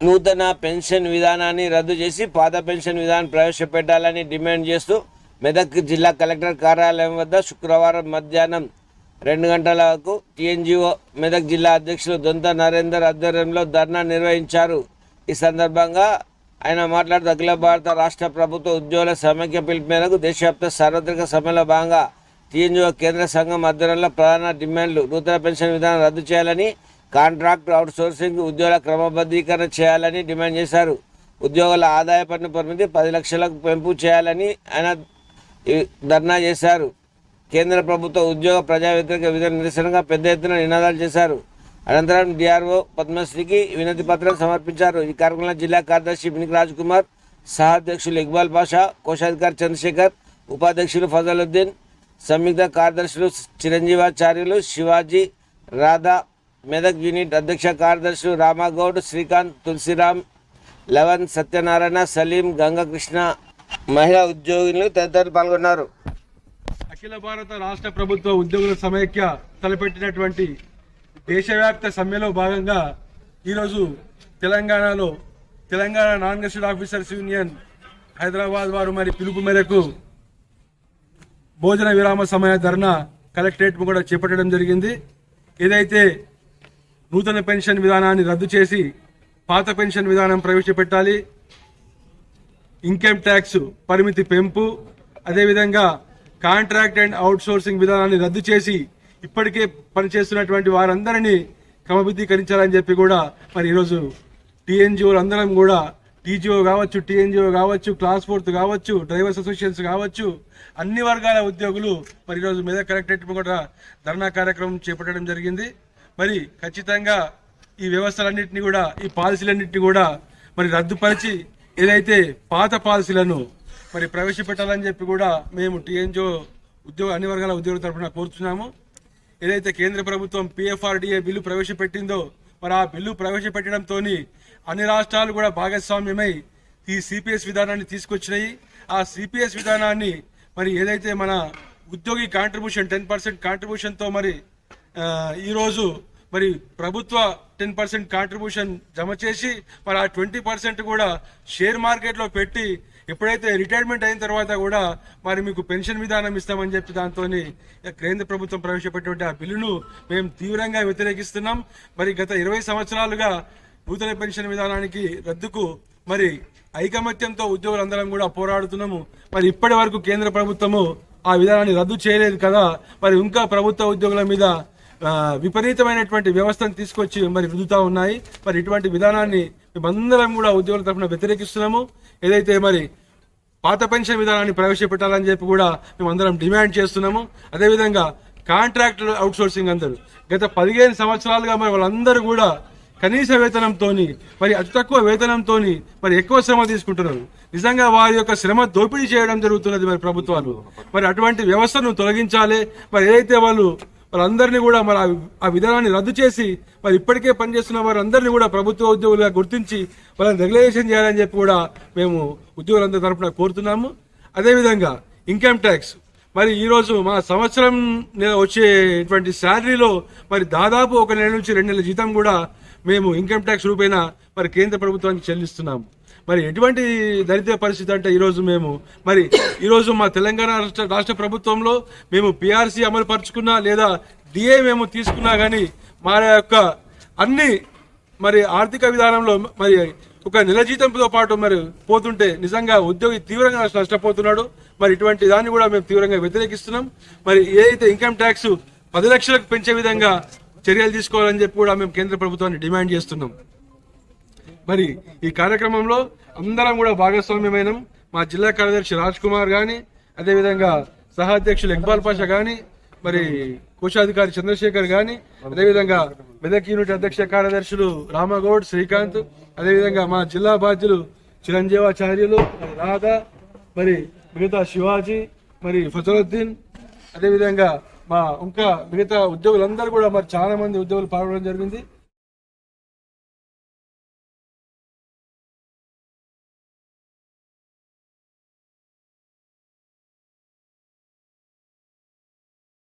నూతన పెన్షన్ విధానాన్ని రద్దు చేసి పాత పెన్షన్ విధానం ప్రవేశపెట్టాలని డిమాండ్ చేస్తూ మెదక్ జిల్లా కలెక్టర్ కార్యాలయం వద్ద శుక్రవారం మధ్యాహ్నం 2 గంటలకు టీఎన్జీఓ మెదక్ జిల్లా అధ్యక్షులు దొంత నరేందర్ ఆధ్వర్యంలో ధర్నా నిర్వహించారు. ఈ సందర్భంగా ఆయన మాట్లాడుతూ అఖిల భారత రాష్ట్ర ప్రభుత్వ ఉద్యోగుల సమైక్య పిలుపు మేరకు దేశవ్యాప్త సార్వత్రిక సమ్మెలో భాగంగా టీఎన్జీఓ కేంద్ర సంఘం ఆధ్వర్యంలో ప్రధాన డిమాండ్లు నూతన పెన్షన్ విధానం రద్దు చేయాలని, కాంట్రాక్ట్ అవుట్సోర్సింగ్ ఉద్యోగుల క్రమబద్ధీకరణ చేయాలని డిమాండ్ చేశారు. ఉద్యోగుల ఆదాయ పన్ను పరిమితి 10 లక్షలకు పెంపు చేయాలని ఆయన ధర్నా చేశారు. కేంద్ర ప్రభుత్వ ఉద్యోగ ప్రజా వ్యతిరేక విధాన నిరసనగా పెద్ద ఎత్తున నినాదాలు చేశారు. అనంతరం డిఆర్ఓ పద్మశ్రీకి వినతి పత్రం సమర్పించారు. ఈ కార్యక్రమంలో జిల్లా కార్యదర్శి మినిక్ రాజ్ కుమార్, సహాధ్యక్షులు ఇక్బాల్ పాషా, కోశాధికారి చంద్రశేఖర్, ఉపాధ్యక్షులు ఫజలుద్దీన్, సంయుక్త కార్యదర్శులు చిరంజీవాచార్యులు, శివాజీ, రాధా, మెదక్ యూనిట్ అధ్యక్ష కార్యదర్శులు రామగౌడ్, శ్రీకాంత్, తులసిరామ్, లవన్, సత్యనారాయణ, సలీం, గంగకృష్ణ, మహిళా ఉద్యోగులు తదితరులు పాల్గొన్నారు. అఖిల భారత రాష్ట్ర ప్రభుత్వ ఉద్యోగుల సమైక్య తలపెట్టినటువంటి దేశవ్యాప్త సమ్మెలో భాగంగా ఈరోజు తెలంగాణలో Telangana non gazetted officers union Hyderabad వారు మరి పిలుపు మేరకు భోజన విరామ సమయ ధర్నా కలెక్టరేట్ కూడా చేపట్టడం జరిగింది. ఏదైతే నూతన పెన్షన్ విధానాన్ని రద్దు చేసి పాత పెన్షన్ విధానం ప్రవేశపెట్టాలి, ఇన్కమ్ ట్యాక్స్ పరిమితి పెంపు, అదేవిధంగా కాంట్రాక్ట్ అండ్ అవుట్సోర్సింగ్ విధానాన్ని రద్దు చేసి ఇప్పటికే పనిచేస్తున్నటువంటి వారందరినీ క్రమబద్ధీకరించాలని చెప్పి కూడా మరి ఈరోజు టీఎన్జిఓలు అందరం కూడా టీజీఓ కావచ్చు, టీఎన్జిఓ కావచ్చు, క్లాస్ 4 కావచ్చు, డ్రైవర్స్ అసోసియేషన్స్ కావచ్చు, అన్ని వర్గాల ఉద్యోగులు మరి ఈరోజు మెదక్ కలెక్టరేట్ కూడా ధర్నా కార్యక్రమం చేపట్టడం జరిగింది. మరి ఖచ్చితంగా ఈ వ్యవస్థలన్నింటినీ కూడా, ఈ పాలసీలన్నింటినీ కూడా మరి రద్దుపరిచి ఏదైతే పాత పాలసీలను మరి ప్రవేశపెట్టాలని చెప్పి కూడా మేము టీఎన్జిఓ అన్ని వర్గాల ఉద్యోగుల తరఫున కోరుతున్నాము. ఏదైతే కేంద్ర ప్రభుత్వం పిఎఫ్ఆర్డీఏ బిల్లు ప్రవేశపెట్టిందో మరి ఆ బిల్లు ప్రవేశపెట్టడంతో అన్ని రాష్ట్రాలు కూడా భాగస్వామ్యమై ఈ సిపిఎస్ విధానాన్ని తీసుకొచ్చినాయి. ఆ సిపిఎస్ విధానాన్ని మరి ఏదైతే మన ఉద్యోగి కాంట్రిబ్యూషన్ 10% కాంట్రిబ్యూషన్తో మరి ఈరోజు మరి ప్రభుత్వ 10% కాంట్రిబ్యూషన్ జమ చేసి మరి ఆ 20% కూడా షేర్ మార్కెట్లో పెట్టి ఎప్పుడైతే రిటైర్మెంట్ అయిన తర్వాత కూడా మరి మీకు పెన్షన్ విధానం ఇస్తామని చెప్పి దాంతో కేంద్ర ప్రభుత్వం ప్రవేశపెట్టినటువంటి ఆ బిల్లును మేము తీవ్రంగా వ్యతిరేకిస్తున్నాం. మరి గత 20 సంవత్సరాలుగా నూతన పెన్షన్ విధానానికి రద్దుకు మరి ఐకమత్యంతో ఉద్యోగులందరం కూడా పోరాడుతున్నాము. మరి ఇప్పటి వరకు కేంద్ర ప్రభుత్వము ఆ విధానాన్ని రద్దు చేయలేదు కదా, మరి ఇంకా ప్రభుత్వ ఉద్యోగుల మీద విపరీతమైనటువంటి వ్యవస్థను తీసుకొచ్చి మరి రుద్దుతా ఉన్నాయి. మరి ఇటువంటి విధానాన్ని మేమందరం కూడా ఉద్యోగుల తరఫున వ్యతిరేకిస్తున్నాము. ఏదైతే మరి పాత పెన్షన్ విధానాన్ని ప్రవేశపెట్టాలని చెప్పి కూడా మేమందరం డిమాండ్ చేస్తున్నాము. అదేవిధంగా కాంట్రాక్ట్ అవుట్సోర్సింగ్ అందరూ గత 15 సంవత్సరాలుగా మరి వాళ్ళందరూ కూడా కనీస వేతనంతో మరి అతి తక్కువ వేతనంతో మరి ఎక్కువ శ్రమ తీసుకుంటున్నారు. నిజంగా వారి యొక్క శ్రమ దోపిడీ చేయడం జరుగుతున్నది మరి ప్రభుత్వాలు. మరి అటువంటి వ్యవస్థను తొలగించాలి. మరి ఏదైతే వాళ్ళందరినీ కూడా మరి ఆ విధానాన్ని రద్దు చేసి మరి ఇప్పటికే పనిచేస్తున్న వారందరినీ కూడా ప్రభుత్వ ఉద్యోగులుగా గుర్తించి వాళ్ళని రెగ్యులేషన్ చేయాలని చెప్పి కూడా మేము ఉద్యోగులందరి తరఫున కోరుతున్నాము. అదేవిధంగా ఇన్కమ్ ట్యాక్స్ మరి ఈరోజు మా సంవత్సరం వచ్చేటువంటి శాలరీలో మరి దాదాపు 1 నెల నుంచి 2 నెలల జీతం కూడా మేము ఇన్కమ్ ట్యాక్స్ రూపేణా మరి కేంద్ర ప్రభుత్వానికి చెల్లిస్తున్నాము. మరి ఎటువంటి దరిద్ర పరిస్థితి అంటే ఈరోజు మా తెలంగాణ రాష్ట్ర ప్రభుత్వంలో మేము పిఆర్సీ అమలు పరుచుకున్నా లేదా డిఏ మేము తీసుకున్నా కానీ మా యొక్క అన్ని మరి ఆర్థిక విధానంలో మరి 1 నెల జీతంతో పాటు మరి పోతుంటే నిజంగా ఉద్యోగి తీవ్రంగా నష్టపోతున్నాడు. మరి ఇటువంటి దాన్ని కూడా మేము తీవ్రంగా వ్యతిరేకిస్తున్నాం. మరి ఏదైతే ఇన్కమ్ ట్యాక్స్ 10 లక్షలకు పెంచే విధంగా చర్యలు తీసుకోవాలని చెప్పి కూడా మేము కేంద్ర ప్రభుత్వాన్ని డిమాండ్ చేస్తున్నాం. మరి ఈ కార్యక్రమంలో అందరం కూడా భాగస్వామ్యమైనం. మా జిల్లా కార్యదర్శి రాజ్ కుమార్ కానీ, అదేవిధంగా సహాధ్యక్షులు ఇక్బాల్ పాషా కానీ, మరి కోశాధికారి చంద్రశేఖర్ కానీ, అదేవిధంగా మెదక్ యూనిట్ అధ్యక్ష కార్యదర్శులు రామగౌడ్, శ్రీకాంత్, అదేవిధంగా మా జిల్లా బాధ్యులు చిరంజీవాచార్యులు, రాధా, మరి మిగతా శివాజీ, మరి ఫజలుద్దీన్, అదేవిధంగా మా ఇంకా మిగతా ఉద్యోగులందరూ కూడా మరి చాలా మంది ఉద్యోగులు పాల్గొనడం జరిగింది.